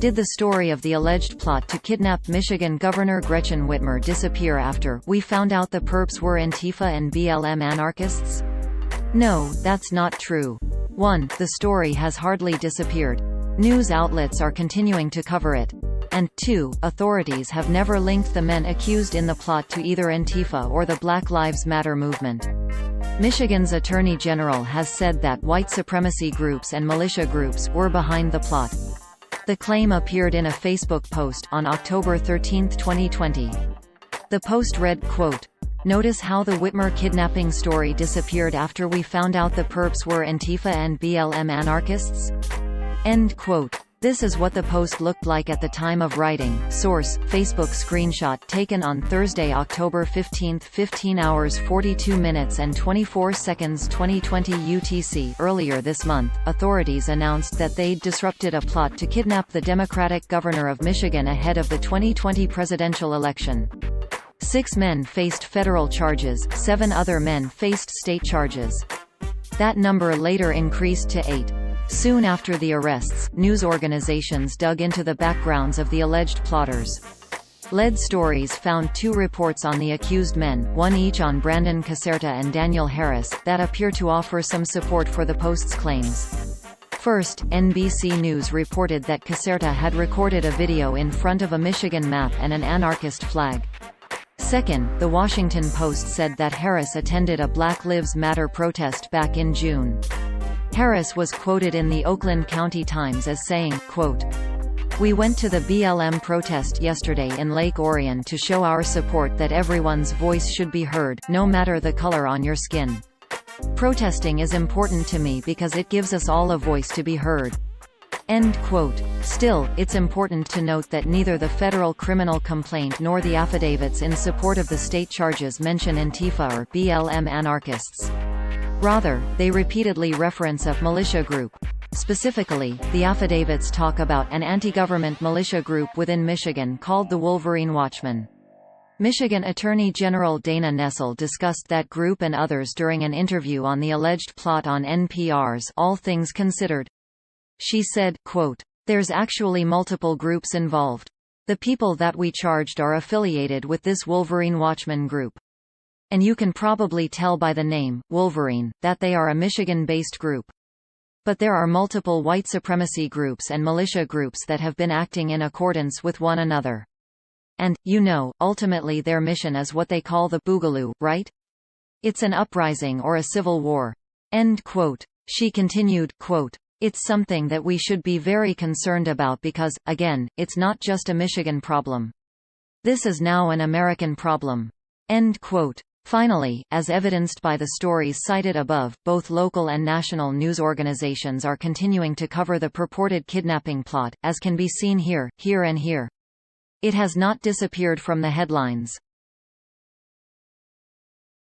Did the story of the alleged plot to kidnap Michigan Governor Gretchen Whitmer disappear after we found out the Perps were Antifa and BLM anarchists? No, that's not true. 1. The story has hardly disappeared. News outlets are continuing to cover it. And 2. Authorities have never linked the men accused in the plot to either Antifa or the Black Lives Matter movement. Michigan's Attorney General has said that white supremacy groups and militia groups were behind the plot. The claim appeared in a Facebook post on October 13, 2020. The post read, quote, "Notice how the Whitmer kidnapping story disappeared after we found out the Perps were Antifa and BLM anarchists?" End quote. This is what the post looked like at the time of writing. Source: Facebook screenshot taken on Thursday, October 15, 15 hours 42 minutes and 24 seconds 2020 UTC. Earlier this month, authorities announced that they'd disrupted a plot to kidnap the Democratic governor of Michigan ahead of the 2020 presidential election. 6 men faced federal charges, 7 other men faced state charges. That number later increased to 8. Soon after the arrests, news organizations dug into the backgrounds of the alleged plotters. Lead Stories found 2 reports on the accused men, one each on Brandon Caserta and Daniel Harris, that appear to offer some support for the Post's claims. First, NBC News reported that Caserta had recorded a video in front of a Michigan map and an anarchist flag. Second, The Washington Post said that Harris attended a Black Lives Matter protest back in June. Harris was quoted in the Oakland County Times as saying, quote, "We went to the BLM protest yesterday in Lake Orion to show our support that everyone's voice should be heard, no matter the color on your skin. Protesting is important to me because it gives us all a voice to be heard." End quote. Still, it's important to note that neither the federal criminal complaint nor the affidavits in support of the state charges mention Antifa or BLM anarchists. Rather, they repeatedly reference a militia group. Specifically, the affidavits talk about an anti-government militia group within Michigan called the Wolverine Watchmen. Michigan Attorney General Dana Nessel discussed that group and others during an interview on the alleged plot on NPR's All Things Considered. She said, quote, "There's actually multiple groups involved. The people that we charged are affiliated with this Wolverine Watchmen group. And you can probably tell by the name, Wolverine, that they are a Michigan-based group. But there are multiple white supremacy groups and militia groups that have been acting in accordance with one another. And, ultimately their mission is what they call the Boogaloo, right? It's an uprising or a civil war." End quote. She continued, quote, "It's something that we should be very concerned about because, again, it's not just a Michigan problem. This is now an American problem." End quote. Finally, as evidenced by the stories cited above, both local and national news organizations are continuing to cover the purported kidnapping plot, as can be seen here, and here. It has not disappeared from the headlines.